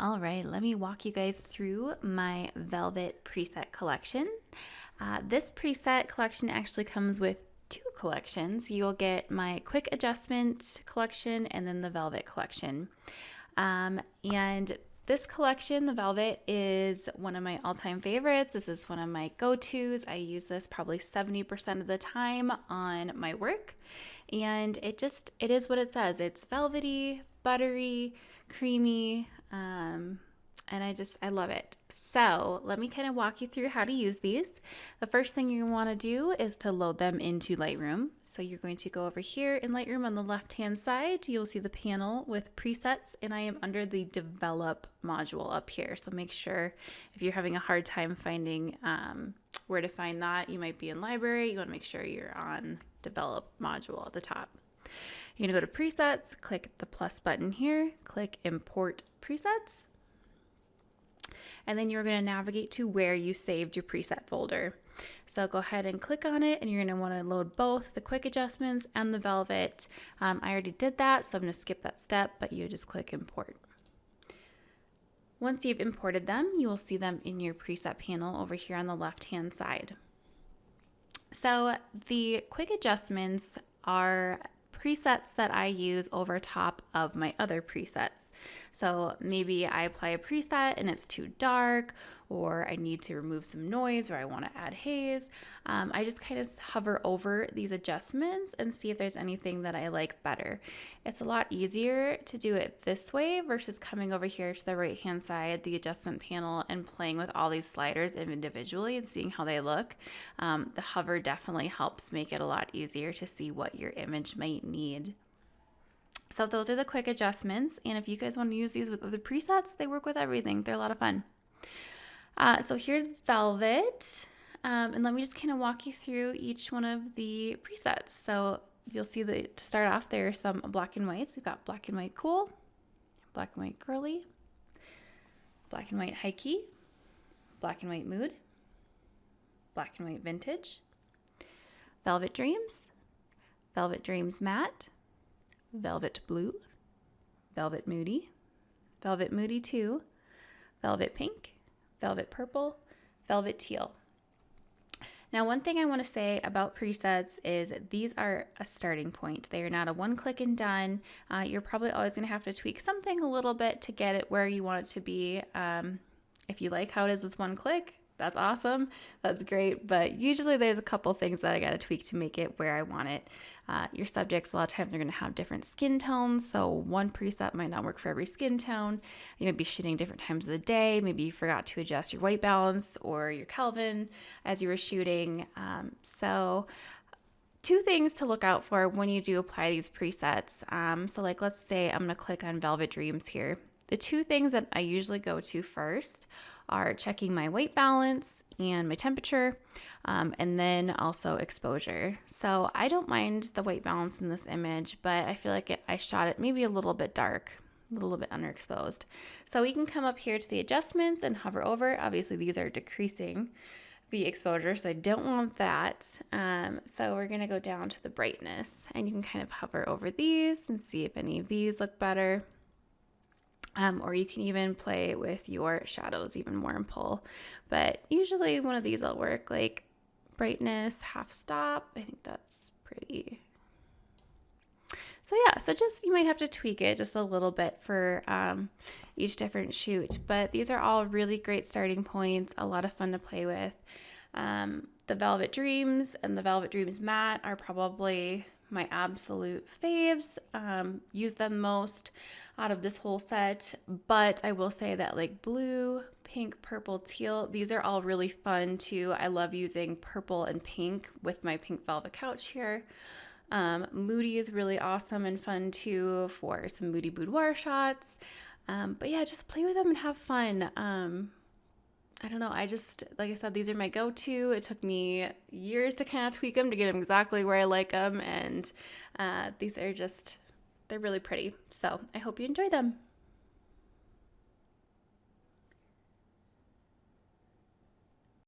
All right, let me walk you guys through my Velvet preset collection. This preset collection actually comes with two collections. You'll get my quick adjustment collection and then the Velvet collection. And this collection, the Velvet, is one of my all-time favorites. This is one of my go-tos. I use this probably 70% of the time on my work. And it is what it says. It's velvety, buttery, creamy, and I love it. So let me kind of walk you through how to use these. The first thing you want to do is to load them into Lightroom. So you're going to go over here in Lightroom on the left-hand side. You'll see the panel with presets, and I am under the Develop module up here. So make sure if you're having a hard time finding where to find that, you might be in Library. You want to make sure you're on Develop module at the top. You're going to go to Presets, click the plus button here, click Import Presets, and then you're going to navigate to where you saved your preset folder. So go ahead and click on it, and you're going to want to load both the quick adjustments and the Velvet. I already did that, so I'm going to skip that step, but you just click Import. Once you've imported them, you will see them in your preset panel over here on the left-hand side. So the quick adjustments are presets that I use over top of my other presets. So maybe I apply a preset and it's too dark, or I need to remove some noise, or I want to add haze. I just kind of hover over these adjustments and see if there's anything that I like better. It's a lot easier to do it this way versus coming over here to the right hand side, the adjustment panel, and playing with all these sliders individually and seeing how they look. The hover definitely helps make it a lot easier to see what your image might need. So those are the quick adjustments, and if you guys want to use these with other presets, they work with everything. They're a lot of fun. So here's Velvet, and let me just kind of walk you through each one of the presets. So you'll see that to start off, there are some black and whites. We've got black and white cool, black and white girly, black and white high key, black and white mood, black and white vintage, Velvet Dreams matte, Velvet blue, Velvet moody, Velvet moody 2, Velvet pink, Velvet purple, Velvet teal. Now, one thing I want to say about presets is these are a starting point. They are not a one click and done. You're probably always going to have to tweak something a little bit to get it where you want it to be. If you like how it is with one click, that's awesome. That's great. But usually there's a couple things that I got to tweak to make it where I want it. Your subjects, a lot of times, they're going to have different skin tones. So one preset might not work for every skin tone. You might be shooting different times of the day. Maybe you forgot to adjust your white balance or your Kelvin as you were shooting. So two things to look out for when you do apply these presets. So like, let's say I'm going to click on Velvet Dreams here. The two things that I usually go to first are checking my white balance and my temperature, and then also exposure. So I don't mind the white balance in this image, but I feel like I shot it maybe a little bit dark, a little bit underexposed. So we can come up here to the adjustments and hover over. Obviously these are decreasing the exposure, so I don't want that. So we're gonna go down to the brightness, and you can kind of hover over these and see if any of these look better. Or you can even play with your shadows even more and pull. But usually one of these will work, like brightness, half stop. I think that's pretty. So yeah, so just you might have to tweak it just a little bit for each different shoot. But these are all really great starting points, a lot of fun to play with. The Velvet Dreams and the Velvet Dreams matte are probably my absolute faves. Use them most out of this whole set, but I will say that like blue, pink, purple, teal, these are all really fun too. I love using purple and pink with my pink velvet couch here. Moody is really awesome and fun too for some moody boudoir shots. But yeah, just play with them and have fun. I don't know. Like I said, these are my go-to. It took me years to kind of tweak them to get them exactly where I like them. And these are they're really pretty. So I hope you enjoy them.